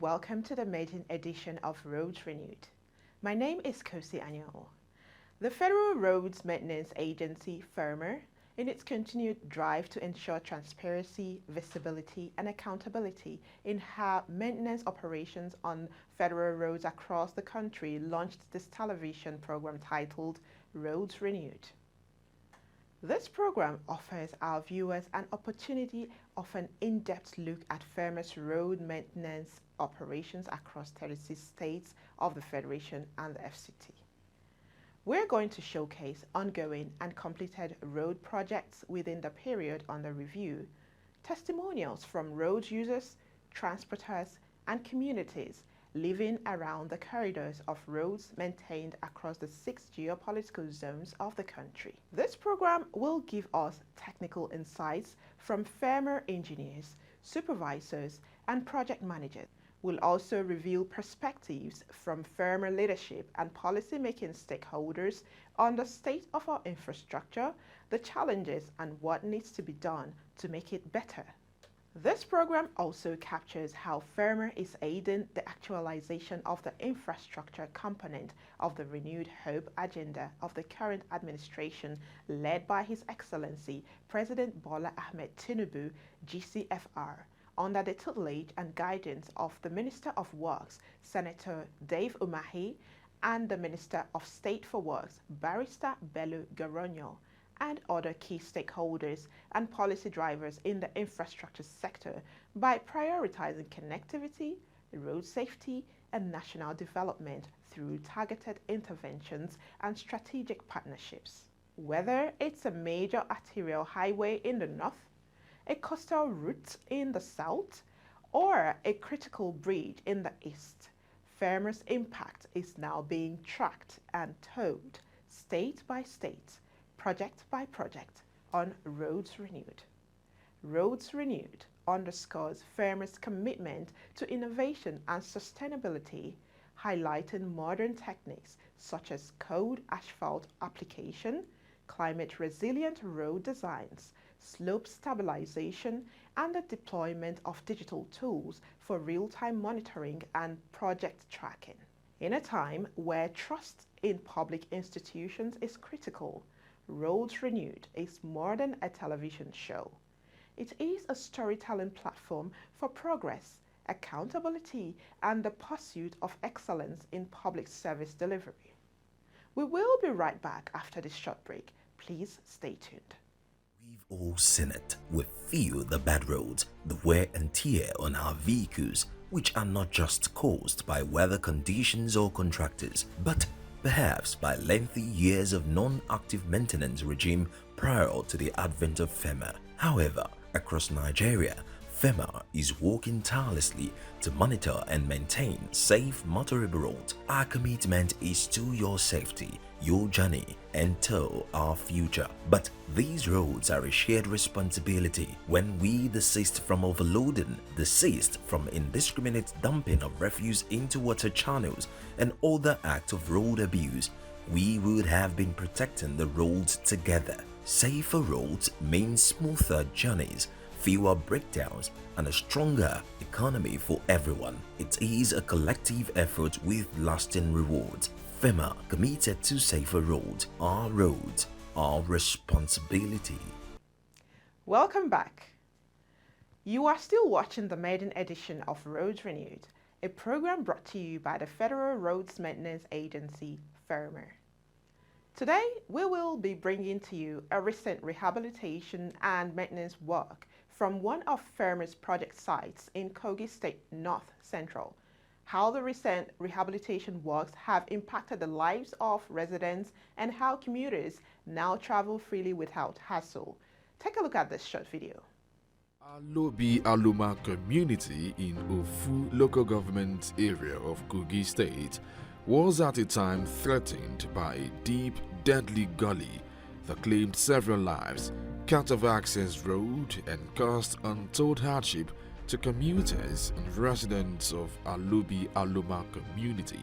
welcome to the maiden edition of Roads Renewed. My name is Kosi Anyao. The Federal Roads Maintenance Agency, FERMA, in its continued drive to ensure transparency, visibility, and accountability in how maintenance operations on federal roads across the country, launched this television program titled Roads Renewed. This program offers our viewers an opportunity of an in-depth look at FERMA's road maintenance operations across 36 states of the Federation and the FCT. We're going to showcase ongoing and completed road projects within the period under review, testimonials from road users, transporters, and communities living around the corridors of roads maintained across the 6 geopolitical zones of the country. This program will give us technical insights from FERMA engineers, supervisors, and project managers. We'll also reveal perspectives from FERMA leadership and policy-making stakeholders on the state of our infrastructure, the challenges, and what needs to be done to make it better. This program also captures how FERMA is aiding the actualization of the infrastructure component of the renewed hope agenda of the current administration led by His Excellency President Bola Ahmed Tinubu, GCFR, under the tutelage and guidance of the Minister of Works, Senator Dave Umahi, and the Minister of State for Works, Barrister Bello Garonyo, and other key stakeholders and policy drivers in the infrastructure sector by prioritizing connectivity, road safety, and national development through targeted interventions and strategic partnerships. Whether it's a major arterial highway in the north, a coastal route in the south, or a critical bridge in the east, FERMA's impact is now being tracked and told state by state, project by project, on Roads Renewed. Roads Renewed underscores FERMA's commitment to innovation and sustainability, highlighting modern techniques such as cold asphalt application, climate-resilient road designs, slope stabilization, and the deployment of digital tools for real-time monitoring and project tracking. In a time where trust in public institutions is critical, Roads Renewed is more than a television show. It is a storytelling platform for progress, accountability, and the pursuit of excellence in public service delivery. We will be right back after this short break. Please stay tuned. We've all seen it. We feel the bad roads, the wear and tear on our vehicles, which are not just caused by weather conditions or contractors, but perhaps by lengthy years of non-active maintenance regime prior to the advent of FERMA. However, across Nigeria, FERMA is working tirelessly to monitor and maintain safe motorable roads. Our commitment is to your safety, your journey, and to our future. But these roads are a shared responsibility. When we desist from overloading, desist from indiscriminate dumping of refuse into water channels and other acts of road abuse, we would have been protecting the roads together. Safer roads mean smoother journeys, fewer breakdowns, and a stronger economy for everyone. It is a collective effort with lasting rewards. FERMA, committed to safer roads, our responsibility. Welcome back. You are still watching the maiden edition of Roads Renewed, a program brought to you by the Federal Roads Maintenance Agency, FERMA. Today, we will be bringing to you a recent rehabilitation and maintenance work from one of FERMA's project sites in Kogi State North Central, how the recent rehabilitation works have impacted the lives of residents, and how commuters now travel freely without hassle. Take a look at this short video. Alobi Aluma community in Ofu local government area of Kogi State was at a time threatened by a deep, deadly gully that claimed several lives, cut off access road, and caused untold hardship to commuters and residents of Alobi Aluma community.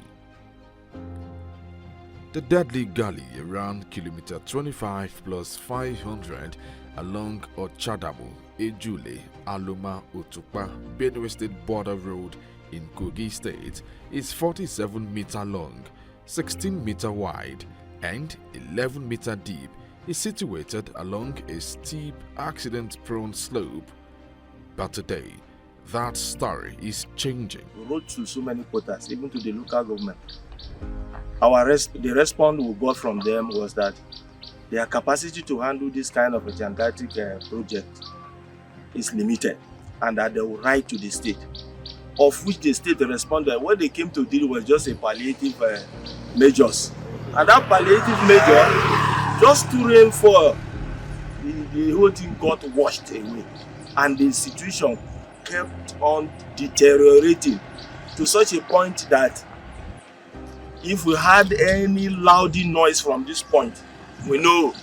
The deadly gully around kilometer 25 plus 500 along Ochadamu, Ejule, Aluma, Otukpa, Benue State border road in Kogi State is 47 meter long, 16 meter wide, and 11 meter deep, is situated along a steep, accident-prone slope. But today, that story is changing. We wrote to so many quotas, even to the local government. The response we got from them was that their capacity to handle this kind of a gigantic project is limited, and that they will write to the state, of which the state responded. What they came to deal was just a palliative measures, and that palliative measure just to rainfall, the whole thing got washed away, and the situation kept on deteriorating to such a point that if we had any loud noise from this point, we know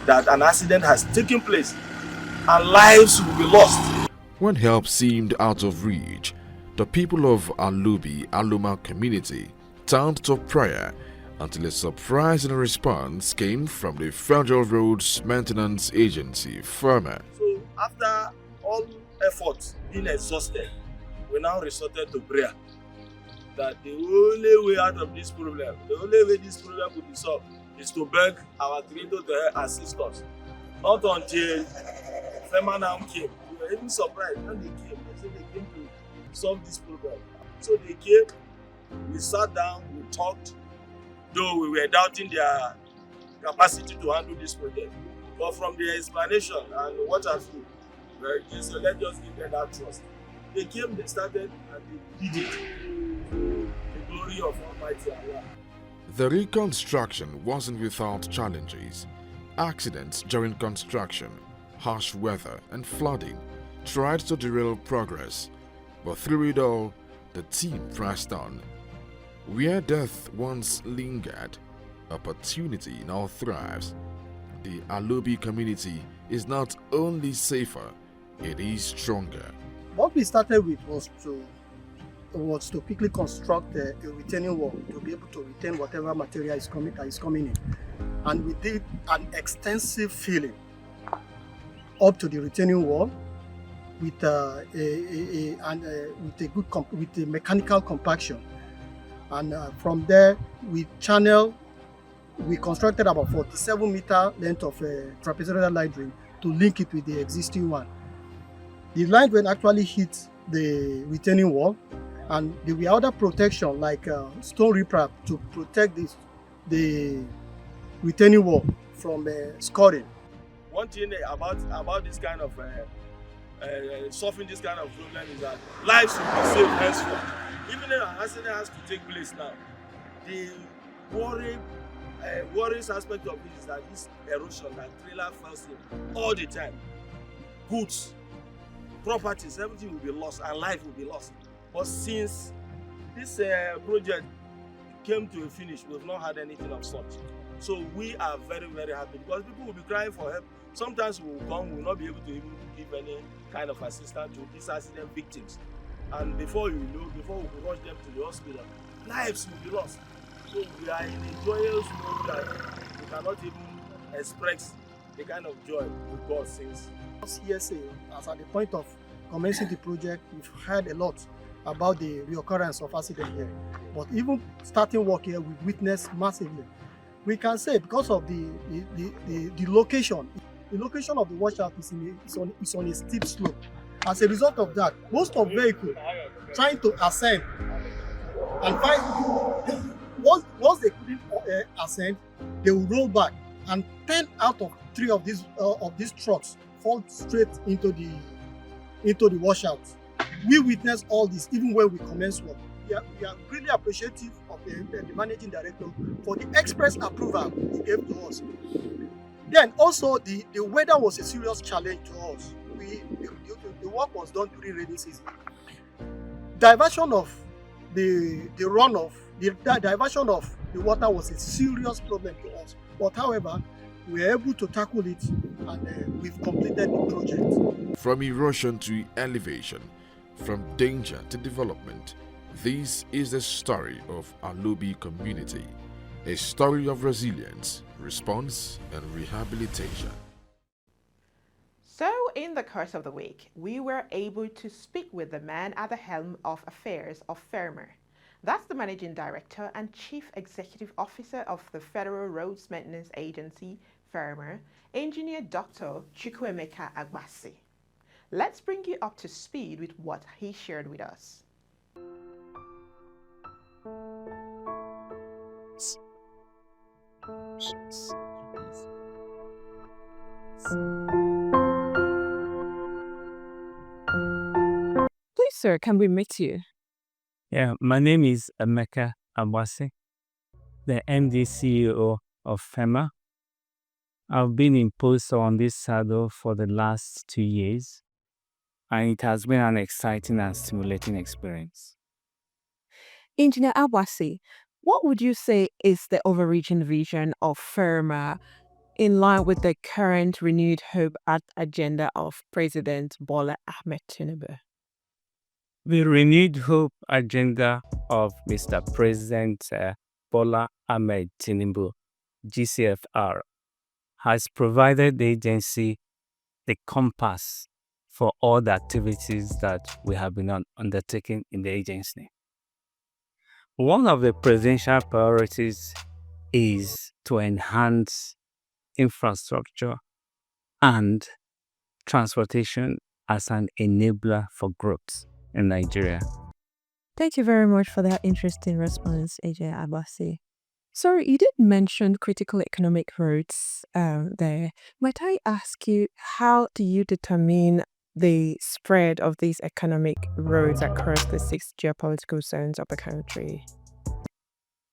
that an accident has taken place and lives will be lost. When help seemed out of reach, the people of Alubi Aluma community turned to prayer until a surprising response came from the Federal Roads Maintenance Agency, FERMA. So after all efforts being exhausted, we now resorted to prayer. That the only way out of this problem, the only way this problem could be solved, is to beg our Creator to assist us. Not until FEMA now came. We were even surprised when they came. They said they came to solve this problem. So they came, we sat down, we talked, though we were doubting their capacity to handle this project. But from their explanation and what have you, they said, let's just give them that trust. They came, they started, and they did it. The glory of Almighty Allah. The reconstruction wasn't without challenges. Accidents during construction, harsh weather, and flooding tried to derail progress, but through it all, the team pressed on. Where death once lingered, opportunity now thrives. The Alubi community is not only safer, it is stronger. What we started with was to quickly construct a retaining wall to be able to retain whatever material is coming in. And we did an extensive filling up to the retaining wall with a mechanical compaction. And from there, we constructed about 47 meter length of trapezoidal line drain to link it with the existing one. The line drain actually hit the retaining wall, and there were other protection like stone riprap to protect the retaining wall from scoring. One thing about this kind of solving this kind of problem is that lives will be saved henceforth. Even if an accident has to take place now, the worrying aspect of it is that this erosion that trailer falls in all the time, goods, properties, everything will be lost and life will be lost. But since this project came to a finish, we've not had anything of such. So we are very, very happy because people will be crying for help. Sometimes we will come, we will not be able to even give any kind of assistance to these accident victims. And before you know, before we rush them to the hospital, lives will be lost. So we are in a joyous mode that we cannot even express the kind of joy we got since. CSA, as at the point of commencing the project, we've heard a lot about the reoccurrence of accident here. But even starting work here, we've witnessed massively. We can say because of the location, the location of the washout is on a steep slope. As a result of that, most of vehicles trying to ascend and find once they couldn't ascend, they will roll back, and 10 out of 3 of these trucks fall straight into the washout. We witnessed all this even when we commenced work. We are really appreciative of the managing director for the express approval he gave to us. Then also the weather was a serious challenge to us. The work was done during rainy season. Diversion of the runoff, the diversion of the water was a serious problem to us. But however, we were able to tackle it, and we've completed the project. From erosion to elevation, from danger to development, this is the story of Alubi community, a story of resilience, response, and rehabilitation. So, in the course of the week, we were able to speak with the man at the helm of affairs of FERMA. That's the Managing Director and Chief Executive Officer of the Federal Roads Maintenance Agency, FERMA, Engineer Dr. Chukwuemeka Agbasi. Let's bring you up to speed with what he shared with us. Please, sir, can we meet you? Yeah, my name is Emeka Abwasi, the MD CEO of FEMA. I've been in post on this saddle for the last 2 years, and it has been an exciting and stimulating experience. Engineer Abwasi, what would you say is the overreaching vision of FERMA in line with the current renewed hope agenda of President Bola Ahmed Tinubu? The renewed hope agenda of Mr. President Bola Ahmed Tinubu, GCFR, has provided the agency the compass for all the activities that we have been undertaking in the agency. One of the presidential priorities is to enhance infrastructure and transportation as an enabler for growth in Nigeria. Thank you very much for that interesting response, AJ Abasi. Sorry, you did mention critical economic roads there. Might I ask you, how do you determine the spread of these economic roads across the 6 geopolitical zones of the country?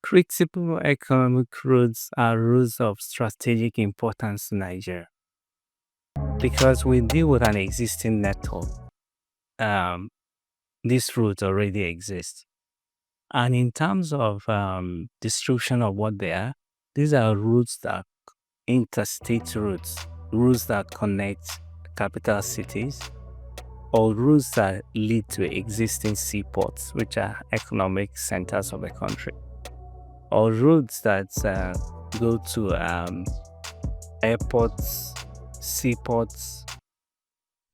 Critical economic roads are roads of strategic importance to Nigeria because we deal with an existing network. These roads already exist. And in terms of description of what they are, these are routes that interstate routes that connect capital cities, or routes that lead to existing seaports, which are economic centers of the country, or routes that go to airports, seaports,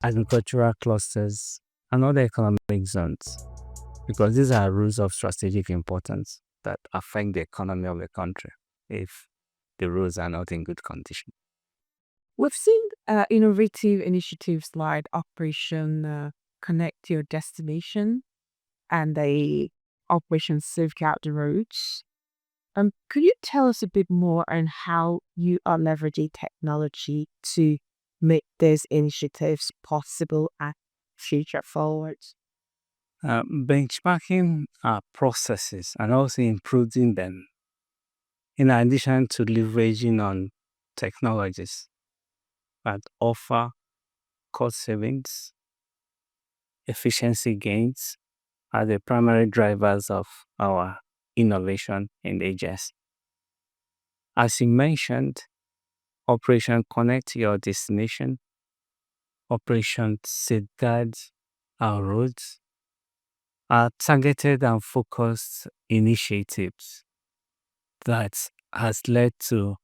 agricultural clusters, and other economic zones, because these are routes of strategic importance that affect the economy of the country if the roads are not in good condition. We've seen innovative initiatives like Operation Connect Your Destination and the Operation Safeguard the Roads. Could you tell us a bit more on how you are leveraging technology to make these initiatives possible and future forward? Benchmarking our processes and also improving them, in addition to leveraging on technologies that offer cost savings, efficiency gains, are the primary drivers of our innovation in the agency. As you mentioned, Operation Connect Your Destination, Operation Safeguard Our Roads, are targeted and focused initiatives that has led to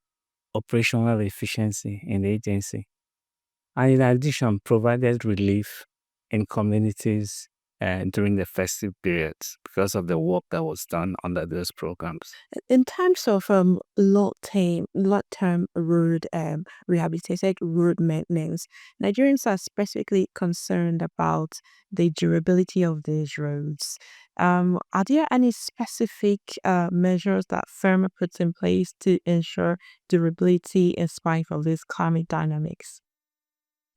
operational efficiency in the agency, and in addition provided relief in communities during the festive periods because of the work that was done under those programs. In terms of long-term road rehabilitated road maintenance, Nigerians are specifically concerned about the durability of these roads. Are there any specific measures that FERMA puts in place to ensure durability in spite of these climate dynamics?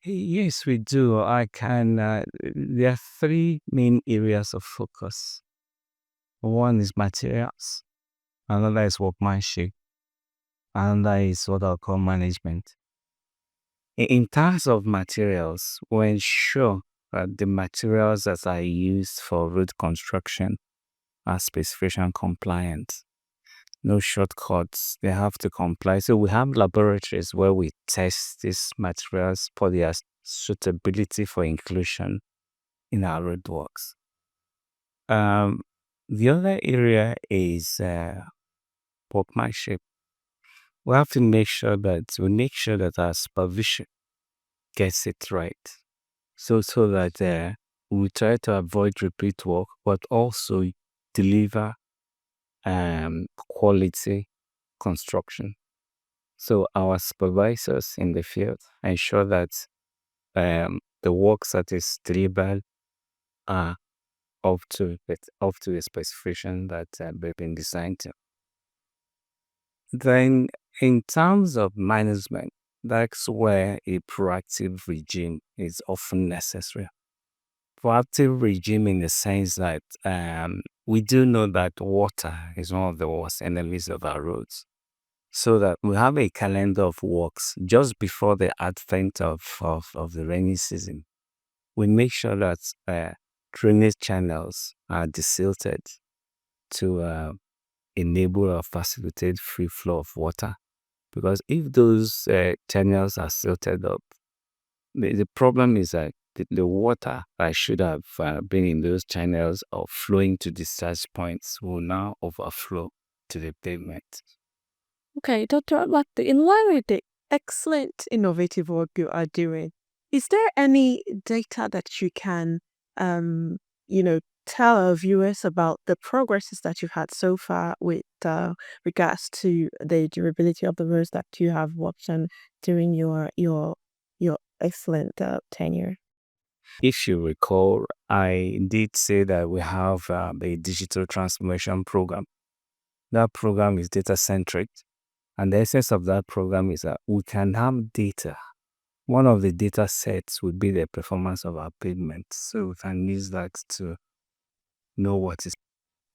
Yes, we do. There are 3 main areas of focus. One is materials, another is workmanship, another is what I'll call management. In terms of materials, we ensure that the materials that are used for road construction are specification compliant. No shortcuts, they have to comply. So we have laboratories where we test these materials for their suitability for inclusion in our roadworks. The other area is workmanship. We have to make sure that our supervision gets it right. So that we try to avoid repeat work, but also deliver quality construction. So our supervisors in the field ensure that the works that is delivered are up to the specification that they've been designed to. Then, in terms of management, that's where a proactive regime is often necessary. Proactive regime in the sense that we do know that water is one of the worst enemies of our roads. So that we have a calendar of works just before the advent of the rainy season. We make sure that drainage channels are desilted to enable or facilitate free flow of water. Because if those channels are silted up, the problem is that the water that should have been in those channels or flowing to discharge points will now overflow to the pavement. Okay, Dr. Abate, in line with the excellent innovative work you are doing, is there any data that you can, tell our viewers about the progresses that you've had so far with regards to the durability of the roads that you have worked on during your excellent tenure? If you recall, I did say that we have a digital transformation program. That program is data centric, and the essence of that program is that we can have data. One of the data sets would be the performance of our pavement, so we can use that to know what is.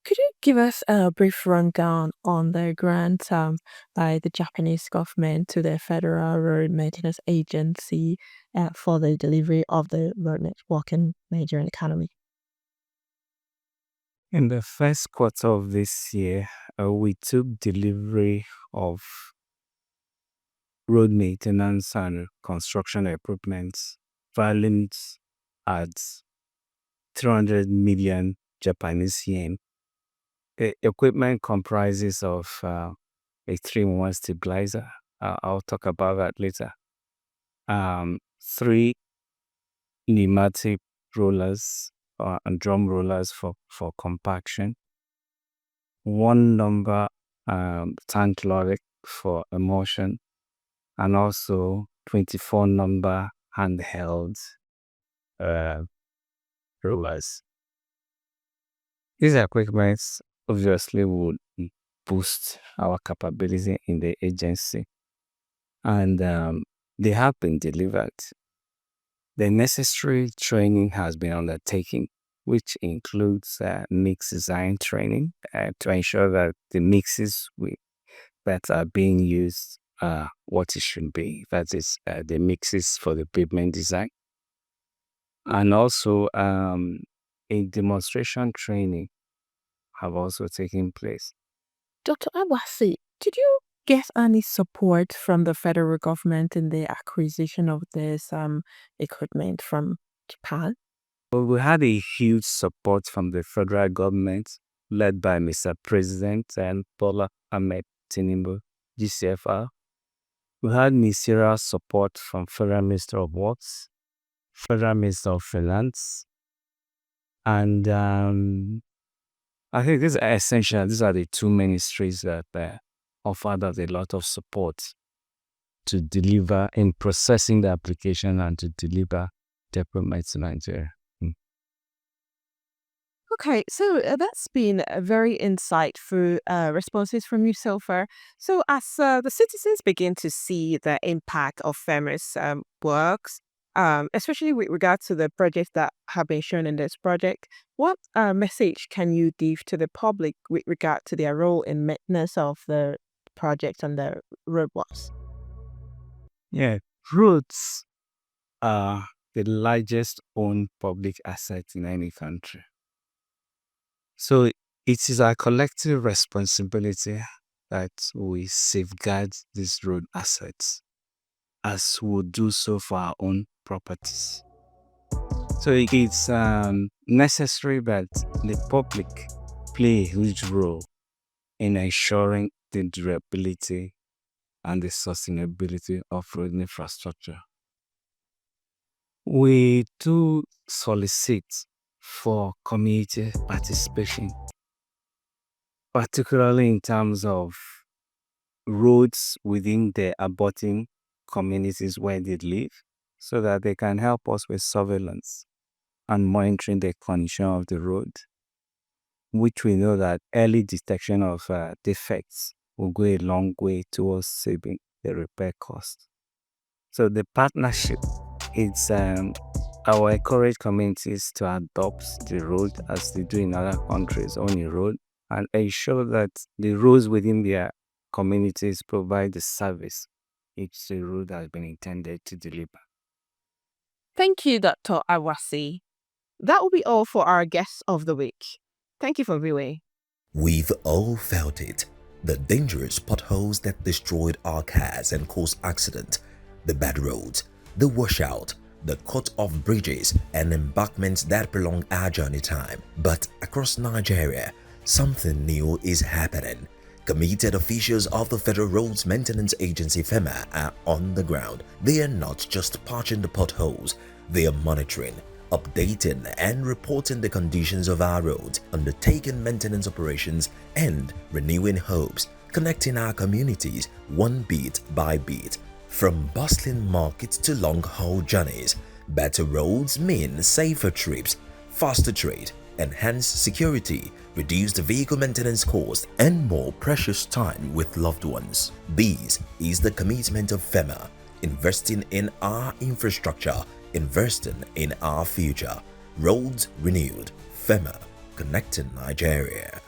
Could you give us a brief rundown on the grant by the Japanese government to the Federal Road Maintenance Agency for the delivery of the road network in Nigerian economy? In the first quarter of this year, we took delivery of road maintenance and construction equipment valued at 300 million Japanese yen. Equipment comprises of a 3-in-1 stabilizer. I'll talk about that later. 3 pneumatic rollers and drum rollers for compaction. 1 number tank lorry for emulsion, and also 24 number handheld rollers. These equipments obviously would boost our capability in the agency, and they have been delivered. The necessary training has been undertaken, which includes mix design training to ensure that the mixes that are being used are what it should be. That is the mixes for the pavement design. And also a demonstration training have also taken place. Dr. Abasi, did you get any support from the federal government in the acquisition of this equipment from Japan? Well, we had a huge support from the federal government, led by Mr. President and Bola Ahmed Tinubu, GCFR. We had ministerial support from Federal Minister of Works, Federal Minister of Finance, and I think these are essential. These are the 2 ministries that offered us a lot of support to deliver in processing the application and to deliver deployment to Nigeria. Okay, so that's been a very insightful responses from you so far. So, as the citizens begin to see the impact of FEMA's works, especially with regard to the projects that have been shown in this project, what message can you give to the public with regard to their role in maintenance of the projects and the roadworks? Yeah, roads are the largest owned public asset in any country. So it is our collective responsibility that we safeguard these road assets as we do so for our own properties. So it's necessary that the public play a huge role in ensuring the durability and the sustainability of road infrastructure. We do solicit for community participation, particularly in terms of roads within the abutting communities where they live, so that they can help us with surveillance and monitoring the condition of the road, which we know that early detection of defects will go a long way towards saving the repair cost. So the partnership is our encourage communities to adopt the road as they do in other countries on a road, and ensure that the roads within their communities provide the service which the road has been intended to deliver. Thank you, Dr. Awasi. That will be all for our guests of the week. Thank you for viewing. We've all felt it. The dangerous potholes that destroyed our cars and caused accident, the bad roads, the washout, the cut-off bridges and embankments that prolong our journey time. But across Nigeria, something new is happening. Committed officials of the Federal Roads Maintenance Agency FERMA are on the ground. They are not just patching the potholes, they are monitoring, updating and reporting the conditions of our roads, undertaking maintenance operations and renewing hopes, connecting our communities one bit by bit. From bustling markets to long-haul journeys, better roads mean safer trips, faster trade, enhanced security, reduced vehicle maintenance costs, and more precious time with loved ones. This is the commitment of FERMA, investing in our infrastructure, investing in our future. Roads renewed. FERMA, connecting Nigeria.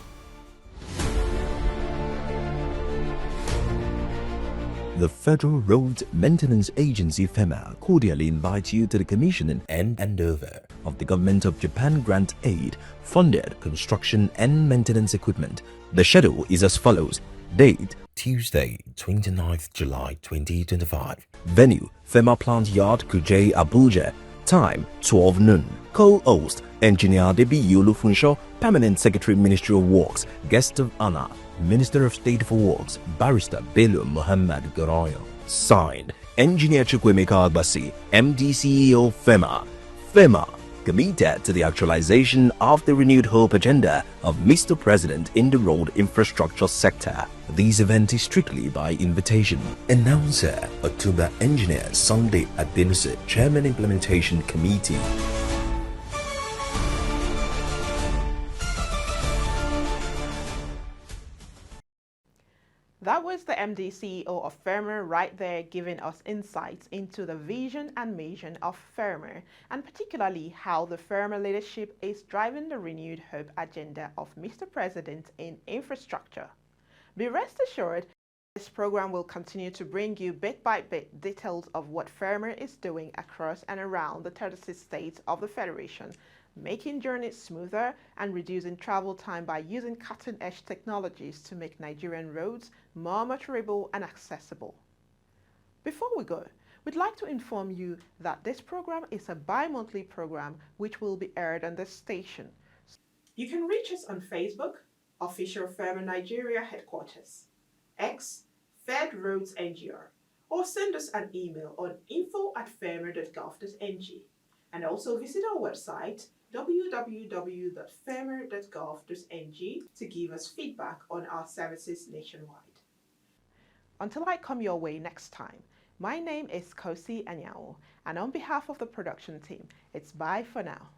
The Federal Roads Maintenance Agency FERMA cordially invites you to the commissioning and handover of the Government of Japan grant aid funded construction and maintenance equipment. The schedule is as follows. Date Tuesday, 29th July 2025. Venue FERMA Plant Yard, Kuje, Abuja. Time 12 noon. Co-host Engineer Debi Yolufunsho, Permanent Secretary Ministry of Works. Guest of honor Minister of State for Works, Barrister Bello Muhammad Goroyo. Signed, Engineer Chukwemeka Agbasi, MD CEO FERMA. FERMA, committed to the actualization of the renewed hope agenda of Mr. President in the road infrastructure sector. This event is strictly by invitation. Announcer, Otuba Engineer Sunday Adenuse, Chairman Implementation Committee. That was the MD CEO of FERMA right there, giving us insights into the vision and mission of FERMA, and particularly how the FERMA leadership is driving the renewed hope agenda of Mr. President in infrastructure. Be rest assured, this program will continue to bring you bit by bit details of what FERMA is doing across and around the 36 states of the Federation, making journeys smoother and reducing travel time by using cutting-edge technologies to make Nigerian roads more motorable and accessible. Before we go, we'd like to inform you that this program is a bi-monthly program which will be aired on this station. You can reach us on Facebook, Official FERMA Nigeria Headquarters, X, Fed Roads NGR, or send us an email on info@ferma.gov.ng, and also visit our website www.ferma.gov.ng to give us feedback on our services nationwide. Until I come your way next time, my name is Kosi Anyao, and on behalf of the production team, it's bye for now.